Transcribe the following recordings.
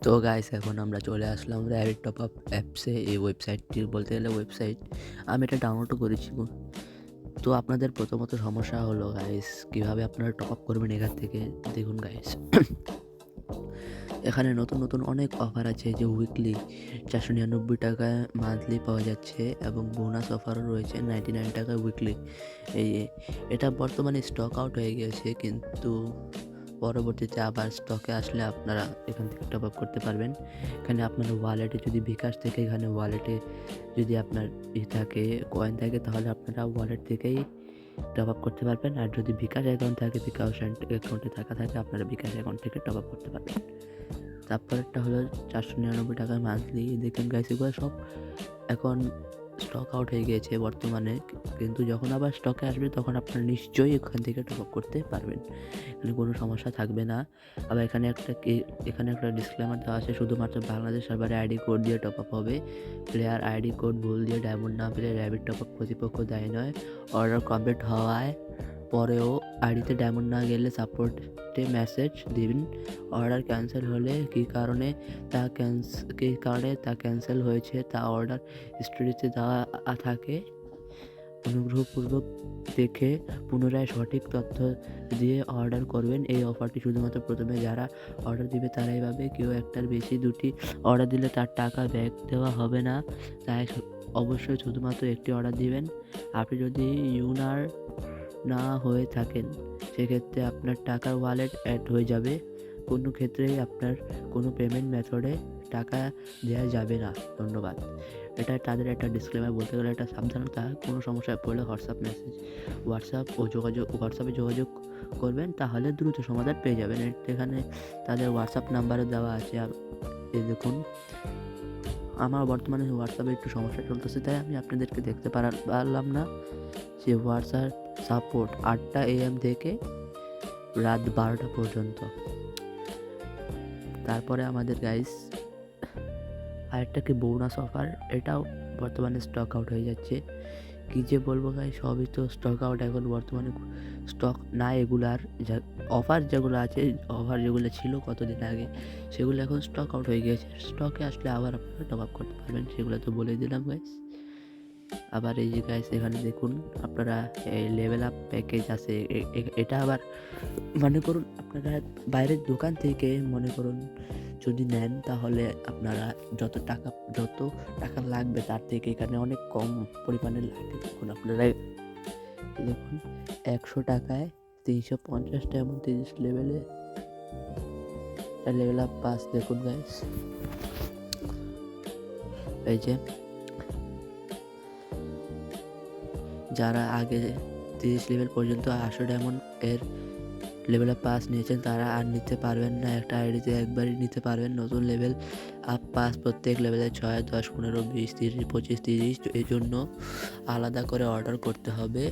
তো গাইস এখন আমরা চলে আসলাম র্যাবিট টপ আপ অ্যাপসে। এই ওয়েবসাইটটি বলতে গেলে ওয়েবসাইট, আমি এটা ডাউনলোডও করেছি। তো আপনাদের প্রথমত সমস্যা হলো গাইস, কীভাবে আপনারা টপ আপ করবেন এখান থেকে। দেখুন গাইস, এখানে নতুন নতুন অনেক অফার আছে, যে উইকলি 499 টাকায় মান্থলি পাওয়া যাচ্ছে, এবং বোনাস অফারও রয়েছে 99 টাকায় উইকলি। এই এটা বর্তমানে স্টক আউট হয়ে গিয়েছে, কিন্তু পরবর্তীতে আবার স্টকে আসলে আপনারা এখান থেকে টপ আপ করতে পারবেন। এখানে আপনার ওয়ালেটে যদি বিকাশ থেকে, এখানে ওয়ালেটে যদি আপনার থাকে, কয়েন থাকে, তাহলে আপনারা ওয়ালেট থেকেই টপ আপ করতে পারবেন। আর যদি বিকাশ অ্যাকাউন্ট থাকে, বিকাশ অ্যাকাউন্টে টাকা থাকে, আপনারা বিকাশ অ্যাকাউন্ট থেকে টপ আপ করতে পারবেন। তারপরেরটা হলো 499 টাকায় মান্থলি। দেখুন গাইস, এগুলো সব এখন স্টক আউট হয়ে গিয়েছে বর্তমানে, কিন্তু যখন আবার স্টকে আসবে তখন আপনারা নিশ্চয়ই এখান থেকে টপ আপ করতে পারবেন, এখানে কোনো সমস্যা থাকবে না। আবার এখানে একটা ডিসক্লেমার দেওয়া আছে, শুধুমাত্র বাংলাদেশ সার্ভারে আইডি কোড দিয়ে টপ আপ হবে। প্লেয়ার আইডি কোড ভুল দিয়ে ডায়মন্ড না পেলে র্যাবিট টপ আপ কর্তৃপক্ষ দায়ী নয়। অর্ডার কমপ্লিট হওয়ায় পরেও আইডিতে ডায়মন্ড না গেলে সাপোর্টে মেসেজ দিন। অর্ডার ক্যান্সেল হলে কী কারণে তা ক্যান্সেল হয়েছে তা অর্ডার হিস্ট্রিতে দেওয়া থাকে। অনুগ্রহপূর্বক দেখে পুনরায় সঠিক তথ্য দিয়ে অর্ডার করবেন। এই অফারটি শুধুমাত্র প্রথমে যারা অর্ডার দিবে তারাই পাবে। কেউ একটার বেশি দুটি অর্ডার দিলে তার টাকা ব্যাক দেওয়া হবে না, তাই অবশ্যই শুধুমাত্র একটি অর্ডার দিবেন। আপনি যদি ইউনার না হয়ে থাকেন, সেক্ষেত্রে আপনার টাকার ওয়ালেট অ্যাড হয়ে যাবে। কোনো ক্ষেত্রেই আপনার কোনো পেমেন্ট মেথডে টাকা দেওয়া যাবে না। ধন্যবাদ। এটা তাদের একটা ডিসক্লেমার, বলতে গেলে একটা সাবধানতা। কোনো সমস্যায় পড়লে হোয়াটসঅ্যাপে যোগাযোগ করবেন, তাহলে দ্রুত সমাধান পেয়ে যাবেন। এখানে তাদের হোয়াটসঅ্যাপ নাম্বারও দেওয়া আছে। এই দেখুন, আমার বর্তমানে হোয়াটসঅ্যাপে একটু সমস্যা চলতেছে, তাই আমি আপনাদেরকে দেখতে পারলাম না। যে হোয়াটসঅ্যাপ সাপোর্ট 8টা AM থেকে রাত 12টা পর্যন্ত। তারপরে আমাদের গাইস আরেকটা কি বোনাস অফার, এটাও বর্তমানে স্টক আউট হয়ে যাচ্ছে। কী যে বলবো গাইস, সবই তো স্টক আউট। এখন বর্তমানে স্টক না এগুলার, যা অফার যেগুলো আছে, অফার যেগুলো ছিল কতদিন আগে, সেগুলো এখন স্টক আউট হয়ে গিয়েছে। স্টকে আসলে আবার আপনারা টপ আপ করতে পারবেন, সেগুলো তো বলে দিলাম গাইস। আবার এই যে গাইস, এখানে দেখুন আপনারা এই লেভেল আপ প্যাকেজ আছে। এটা আবার মনে করুন আপনারা বাইরের দোকান থেকে মনে করুন যদি নেন, তাহলে আপনারা যত টাকা লাগবে তার থেকে এখানে অনেক কম পরিমাণে লাগে। দেখুন আপনারা দেখুন, 100 টাকায় 350টা এমন 30 লেভেলে লেভেল আপ পাস। দেখুন গাইস, এই যে যারা আগে 30 লেভেল পর্যন্ত 800 ডায়মন্ড এর লেভেল আপ পাস নিয়েছেন, তারা আর নিতে পারবেন না। একটা আইডিতে একবারই নিতে পারবেন নতুন লেভেল আপ পাস। প্রত্যেক লেভেলে 6, 10, 15, 20, 30, 25, 30 এই জন্য আলাদা করে অর্ডার করতে হবে।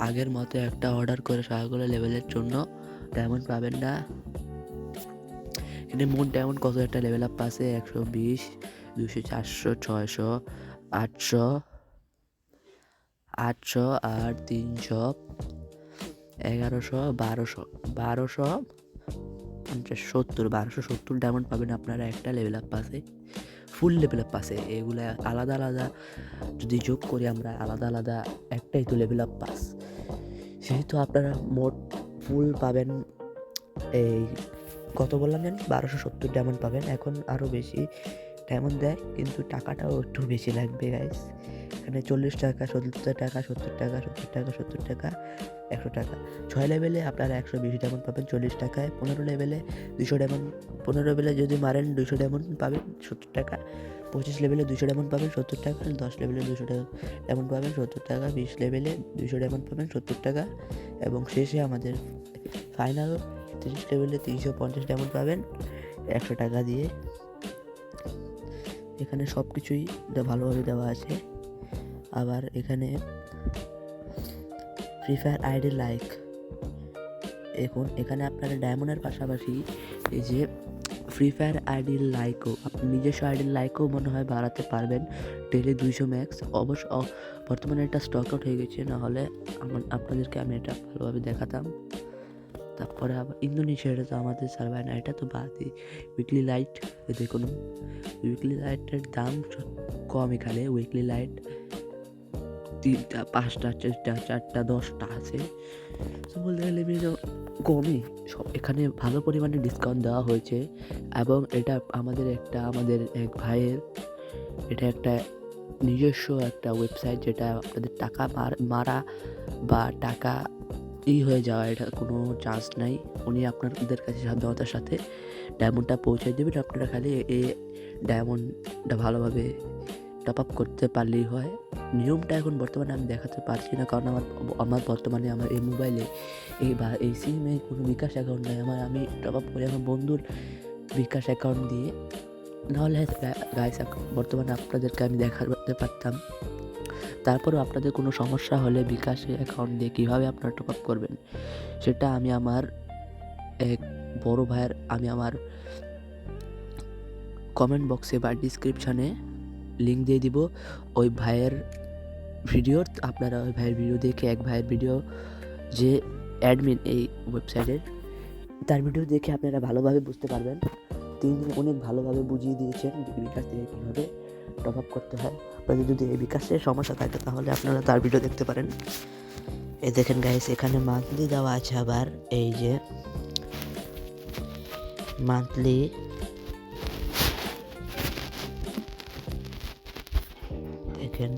আগের মতো একটা অর্ডার করে সবগুলো লেভেলের জন্য ডায়মন্ড পাবেন না। কিন্তু মোট ডায়মন্ড কত একটা লেভেল আপ পাসে? 120, 200, 400, 600, 800, আর 300, 1100, 1270 ডায়মন্ড পাবেন আপনারা একটা লেভেল আপ পাসে, ফুল লেভেল আপ পাসে। এগুলো আলাদা আলাদা যদি যোগ করি আমরা, আলাদা আলাদা একটাই তো লেভেল আপ পাস। সেহেতু আপনারা মোট ফুল পাবেন, এই কত বললাম জানি, 1270 ডায়মন্ড পাবেন। এখন আরও বেশি ডায়মন্ড দেয়, কিন্তু টাকাটাও একটু বেশি লাগবে গাইস। এখানে 40 টাকা, 70 টাকা, 70 টাকা, 70 টাকা, 70 টাকা, 100 টাকা। 6 লেভেলে আপনারা 120 ডায়মন্ড পাবেন 40 টাকায়। 15 লেভেলে 200 ডায়মন্ড, 15 লেভেলে যদি মারেন 200 ডায়মন্ড পাবেন 70 টাকা। 25 লেভেলে 200 ডায়মন্ড পাবেন 70 টাকা। 10 লেভেলে 200 ডায়মন্ড পাবেন 70 টাকা। 20 লেভেলে 200 ডায়মন্ড পাবেন 70 টাকা। এবং শেষে আমাদের ফাইনাল 30 লেভেলে 350 ডায়মন্ড পাবেন 100 টাকা দিয়ে। এখানে সব কিছুই ভালোভাবে দেওয়া আছে। আবার এখানে ফ্রি ফায়ার আইডি লাইক, এখানে আপনারা ডায়মন্ডের পাশাপাশি এই যে ফ্রি ফায়ার আইডির লাইকও, আপনি নিজস্ব আইডির লাইকও মনে হয় বাড়াতে পারবেন ডেলি 200 ম্যাক্স। অবশ্য বর্তমানে এটা স্টক আউট হয়ে গেছে, নাহলে আপনাদেরকে আমি এটা ভালোভাবে দেখাতাম। তারপরে আবার ইন্দোনেশিয়াটা তো আমাদের সার্ভার না, এটা তো বাদই। উইকলি লাইট দেখুন, উইকলি লাইটের দাম কম এখানে। উইকলি লাইট 3টা 5টা 4টা 4টা 10টা আছে। তো বলতে গেলে বেশ কমই সব এখানে ভালো পরিমাণে ডিসকাউন্ট দেওয়া হয়েছে। এবং এটা আমাদের এক ভাইয়ের, এটা একটা নিজস্ব একটা ওয়েবসাইট, যেটা আপনাদের টাকা মারা বা টাকা হয়ে যাওয়া, এটা কোনো চার্জ নাই। উনি আপনাদের কাছে সাবধানতার সাথে ডায়মন্ডটা পৌঁছে দেবেন। আপনারা খালি এই ডায়মন্ডটা ভালোভাবে টপ আপ করতে পারলেই হয়। নিয়মটা এখন বর্তমানে আমি দেখাতে পারছি না, কারণ আমার বর্তমানে আমার এই মোবাইলে এই সিমে কোনো বিকাশ অ্যাকাউন্ট নাই। আমি টপ আপ করি আমার বন্ধুর বিকাশ অ্যাকাউন্ট দিয়ে, নাহলে গাইস বর্তমানে আপনাদেরকে আমি দেখাতে পারতাম। তারপরেও আপনাদের কোনো সমস্যা হলে বিকাশে অ্যাকাউন্ট দিয়ে কীভাবে আপনারা টপ আপ করবেন, সেটা আমি আমার এক বড় ভাইয়ের আমার কমেন্ট বক্সে বা ডিসক্রিপশানে লিঙ্ক দিয়ে দিব। ওই ভাইয়ের আপনারা ওই ভাইয়ের ভিডিও দেখে, এক ভাইয়ের ভিডিও, যে অ্যাডমিন এই ওয়েবসাইটের, তার ভিডিও দেখে আপনারা ভালোভাবে বুঝতে পারবেন। তিনি অনেক ভালোভাবে বুঝিয়ে দিয়েছেন বিকাশ থেকে কীভাবে টপ আপ করতে হয়। আপনাদের যদি এই বিকাশের সমস্যা থাকে তাহলে আপনারা তার ভিডিও দেখতে পারেন। এই দেখেন গাইস, এখানে মান্থলি দেওয়া আছে। আবার এই যে মান্থলি দেখেন,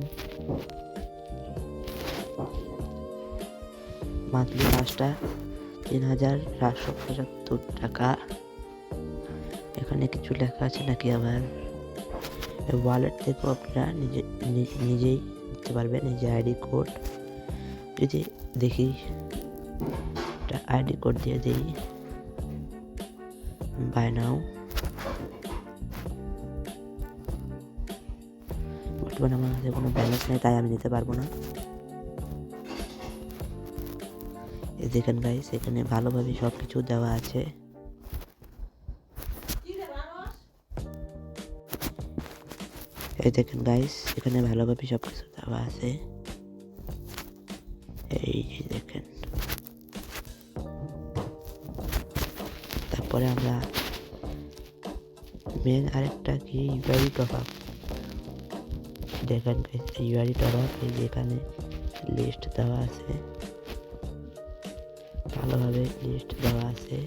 মান্থলি কাজটা 3775 টাকা। এখানে কিছু লেখা আছে নাকি, আবার ওয়ালেট থেকেও আপনারা নিজেই দিতে পারবেন। এই যে আইডি কোড, যদি দেখি আইডি কোড দিয়ে দিই, বাই নাও। বর্তমানে আমার কাছে কোনো ব্যালেন্স নেই, তাই আমি নিতে পারবো না। এই দেখেন গাইস, এখানে ভালোভাবে সব কিছু দেওয়া আছে। এই দেখেন গাইস, এখানে ভালোভাবে সব কিছু দেওয়া আছে। এই যে দেখেন, তারপরে আমরা মেন আরেকটা কি ইউআই টপ আপ, দেখেন গাইস, ইউআই টপ আপ। এই যে এখানে লিস্ট দেওয়া আছে, ভালোভাবে লিস্ট দেওয়া আছে,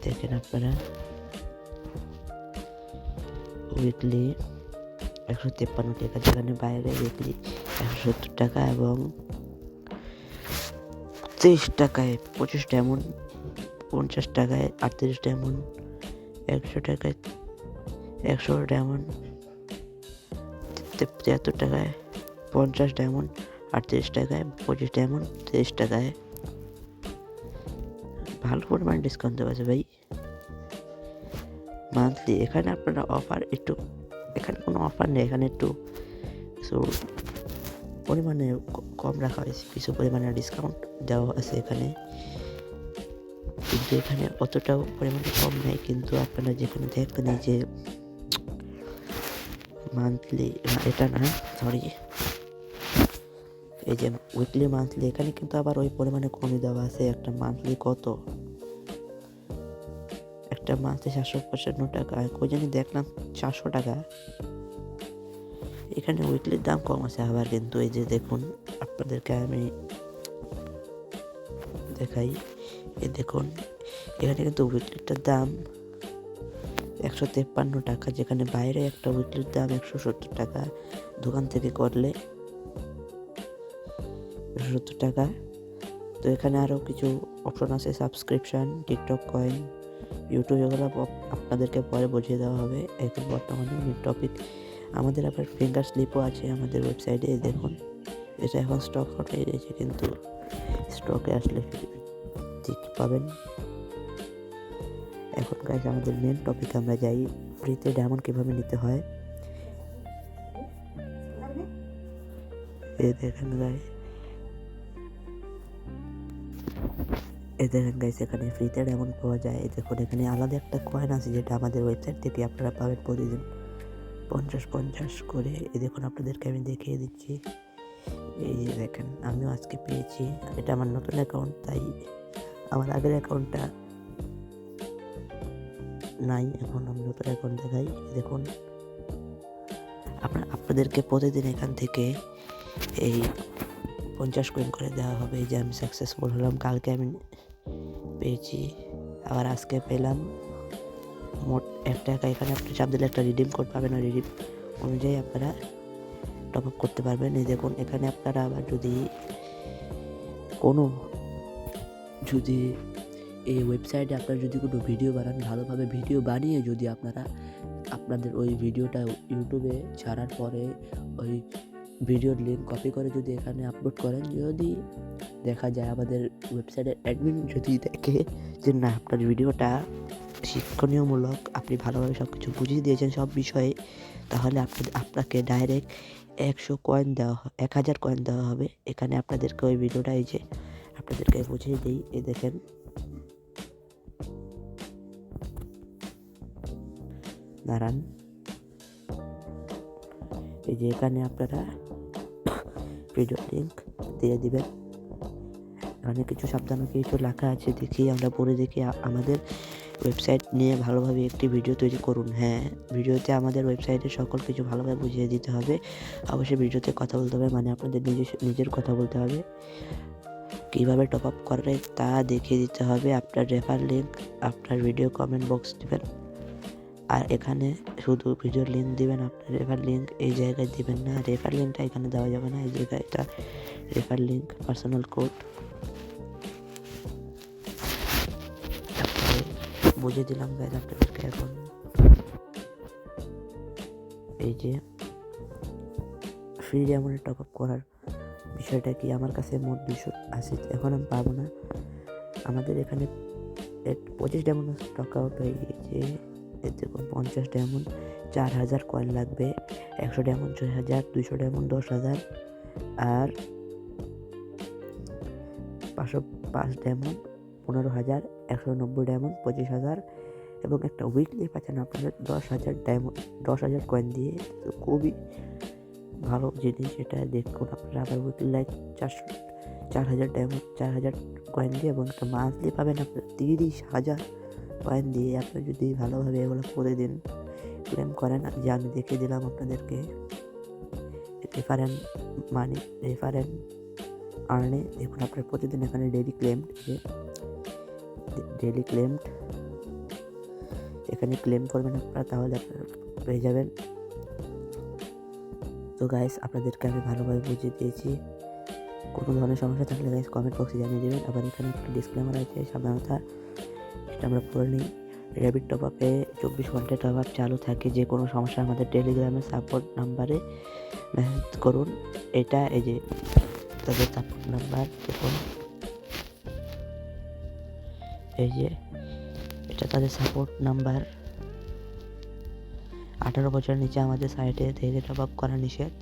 দেখেন আপনারা। উইকলি 153 টাকা, যেখানে বাইরে উইকলি 170 টাকা এবং 30 টাকায় 25 ডায়মন্ড, 50 টাকায় 38 ডায়মন্ড, 100 টাকায় 100 ডায়মন্ড, 73 টাকায় 50 ডায়মন্ড, 38 টাকায় 25 ডায়মন্ড, 30 টাকায়। ভালো পরিমাণ ডিসকাউন্ট দেওয়া আছে ভাই মান্থলি। এখানে আপনারা অফার একটু, এখানে কোনো অফার নেই, এখানে একটু কিছু পরিমাণে কম রাখা হয়েছে, কিছু পরিমাণে ডিসকাউন্ট দেওয়া আছে এখানে, কিন্তু এখানে অতটাও পরিমাণে কম নেই। কিন্তু আপনারা যেখানে দেখবেন এই যে মান্থলি, এটা না সরি, এই যে উইকলি মান্থলি, এখানে কিন্তু আবার ওই পরিমাণে কমই দেওয়া আছে। একটা মান্থলি কত, একটা মান্থলি 755 টাকা, কই জানি দেখলাম 400 টাকা। এখানে উইকলির দাম কম আছে আবার, কিন্তু এই যে দেখুন, আপনাদেরকে আমি দেখাই, এই দেখুন, এখানে কিন্তু উইকলিটার দাম 153 টাকা, যেখানে বাইরে একটা উইকলির দাম 170 টাকা। দোকান থেকে করলে 170 টাকা। তো এখানে আরও কিছু অপশন আছে, সাবস্ক্রিপশান, টিকটক কয়েন, ইউটিউব, এগুলো আপনাদেরকে পরে বুঝিয়ে দেওয়া হবে। এখন বর্তমানে মেন টপিক আমাদের আবার ফিঙ্গার স্লিপও আছে আমাদের ওয়েবসাইটে। দেখুন, এটা এখন স্টক আউট হয়ে গেছে, কিন্তু স্টকে আসলে ঠিক পাবেন। এখন গাইস, আমাদের মেন টপিক আমরা যাই, ফ্রিতে ডায়মন্ড কীভাবে নিতে হয়। এই দেখেন গাইস, এখানে ফ্রিতে ডায়মন্ড পাওয়া যায়। এই দেখুন, এখানে আলাদা একটা কয়েন আছে, যেটা আমাদের ওয়েবসাইট থেকে আপনারা পাবেন প্রতিদিন 50 করে। এই দেখুন, আপনাদেরকে আমি দেখিয়ে দিচ্ছি। এই যে দেখেন আমিও আজকে পেয়েছি। এটা আমার নতুন অ্যাকাউন্ট, তাই আমার আগের অ্যাকাউন্টটা নাই। এখন আমি নতুন অ্যাকাউন্ট দেখাই। দেখুন আপনাদেরকে প্রতিদিন এখান থেকে এই 50 কয়েন করে দেওয়া হবে। এই যে আমি সাকসেসফুল হলাম, কালকে আমি পেয়েছি, আবার আজকে পেলাম মোট 1 টাকা। এখানে আপনি চাপ দিলে একটা রিডিম কোড পাবেন, ওই রিডিম অনুযায়ী আপনারা টপ আপ করতে পারবেন। এই দেখুন এখানে আপনারা আবার যদি এই ওয়েবসাইটে আপনারা যদি কোনো ভিডিও বানান, ভালোভাবে ভিডিও বানিয়ে যদি আপনাদের ওই ভিডিওটা ইউটিউবে ছাড়ার পরে ওই ভিডিওর লিঙ্ক কপি করে যদি এখানে আপলোড করেন, যদি দেখা যায় আমাদের ওয়েবসাইটের অ্যাডমিন যদি দেখে যে না আপনার ভিডিওটা শিক্ষণীয়মূলক, আপনি ভালোভাবে সব কিছু বুঝিয়ে দিয়েছেন সব বিষয়ে, তাহলে আপনাকে ডাইরেক্ট 1000 কয়েন দেওয়া হবে। এখানে আপনাদেরকে ওই ভিডিওটা এই যে আপনাদেরকে বুঝিয়ে দিই। এই দেখেন দাঁড়ান, এই যে এখানে আপনারা ভিডিও লিঙ্ক দিয়ে দিবেন। এখানে কিছু সাবধানে কিছু লেখা আছে, দেখি আমরা পড়ে দেখি। আমাদের ওয়েবসাইট নিয়ে ভালোভাবে একটি ভিডিও তৈরি করুন। হ্যাঁ, ভিডিওতে আমাদের ওয়েবসাইটের সকল কিছু ভালোভাবে বুঝিয়ে দিতে হবে। অবশ্যই ভিডিওতে কথা বলতে হবে, মানে আপনাদের নিজের কথা বলতে হবে। কীভাবে টপ আপ করে তা দেখিয়ে দিতে হবে। আপনার রেফার লিঙ্ক আপনার ভিডিও কমেন্ট বক্স দিবেন, আর এখানে শুধু ভিডিওর লিঙ্ক দিবেন। আপনার রেফার লিঙ্ক এই জায়গায় দিবেন না, রেফার লিঙ্কটা এখানে দেওয়া যাবে না। এই জায়গায় এটা রেফার লিঙ্ক, পার্সোনাল কোড বুঝে দিলাম গাইজ আপনাদেরকে। এখন এই যে ফ্রি ডায়মন্ডে টপ আপ করার বিষয়টা কি, আমার কাছে মোট 200 আছে, এখন আমি পাবো না। আমাদের এখানে 25 ডায়মন্ড স্টক আউট হয়ে গিয়েছে। দেখুন 50 ডায়মন্ড 4000 কয়েন লাগবে, 100 ডায়মন্ড 6000, 200 ডায়মন্ড 10,000, আর 505 ডায়মন্ড 15,000, 190 ডায়মন্ড 25,000, এবং একটা উইকলি পাচ্ছেন আপনাদের 10,000 ডায়মন্ড 10,000 কয়েন দিয়ে। তো খুবই ভালো জিনিস এটা। দেখুন আপনারা আবার উইকলি লাইক 4,000 ডায়মন্ড 4,000 কয়েন দিয়ে, এবং একটা মান্থলি পাবেন আপনার 30,000 কয়েন দিয়ে। আপনি যদি ভালোভাবে এগুলো প্রতিদিন ক্লেম করেন, যে আমি দেখিয়ে দিলাম আপনাদেরকে রেফারেন্ট আর্নে। দেখুন আপনার প্রতিদিন এখানে ডেইলি ক্লেমড এখানে ক্লেম করবেন আপনারা, তাহলে আপনারা পেয়ে যাবেন। তো গাইস আপনাদেরকে আমি ভালোভাবে বুঝিয়ে দিয়েছি। কোনো ধরনের সমস্যা থাকলে গাইস কমেন্ট বক্সে জানিয়ে দেবেন। আবার এখানে একটা ডিসক্লেমার আছে, সাবধানতা, এটা আমরা পড়ে নিই। র্যাপিড টপ আপে 24 ঘন্টা টপ আপ চালু থাকে। যে কোনো সমস্যা আমাদের টেলিগ্রামের সাপোর্ট নাম্বারে মেসেজ করুন। এটা এই যে তাদের সাপোর্ট নাম্বার, দেখুন এই যে এটা তাদের সাপোর্ট নাম্বার। 18 বছরের নিচে আমাদের সাইটে থেকে টপ আপ করা নিষেধ।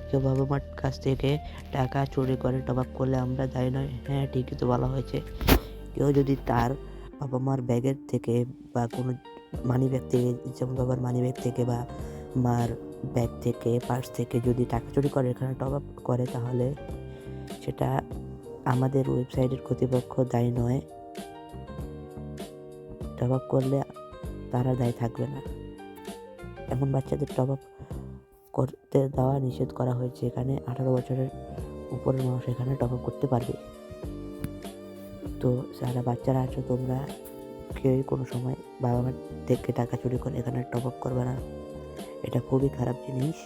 কেউ বাবা মার কাছ থেকে টাকা চুরি করে টপ আপ করলে আমরা দায়ী নয়। হ্যাঁ, ঠিকই তো বলা হয়েছে। কেউ যদি তার বাবা মার ব্যাগের থেকে বা কোনো মানি ব্যাগ থেকে, যেমন বাবার মানি ব্যাগ থেকে বা মার ব্যাগ থেকে, পার্স থেকে যদি টাকা চুরি করে এখানে টপ আপ করে, তাহলে সেটা আমাদের ওয়েবসাইটের কর্তৃপক্ষ দায়ী নয়। টপ আপ করলে তারা দায়ী থাকবে না। এমন বাচ্চাদের টপ আপ করতে দেওয়া নিষেধ করা হয়েছে। এখানে 18 বছরের উপরের মানুষ এখানে টপ আপ করতে পারবে। তো যারা বাচ্চারা আছো, তোমরা কেউই কোনো সময় বাবা মার থেকে টাকা চুরি করে এখানে টপ আপ করবে না। এটা খুবই খারাপ জিনিস,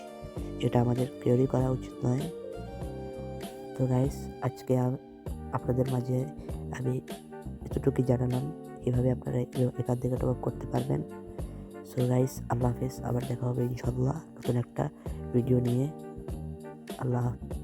যেটা আমাদের কেউই করা উচিত নয়। তো গাইস আজকে আপনাদের মাঝে আমি এতটুকুই জানালাম কীভাবে আপনারা এখান থেকে টপ আপ করতে পারবেন। সো গাইস আল্লাহ হাফেজ, আবার দেখা হবে ইনশাআল্লাহ নতুন একটা ভিডিও নিয়ে। আল্লাহ হাফেজ।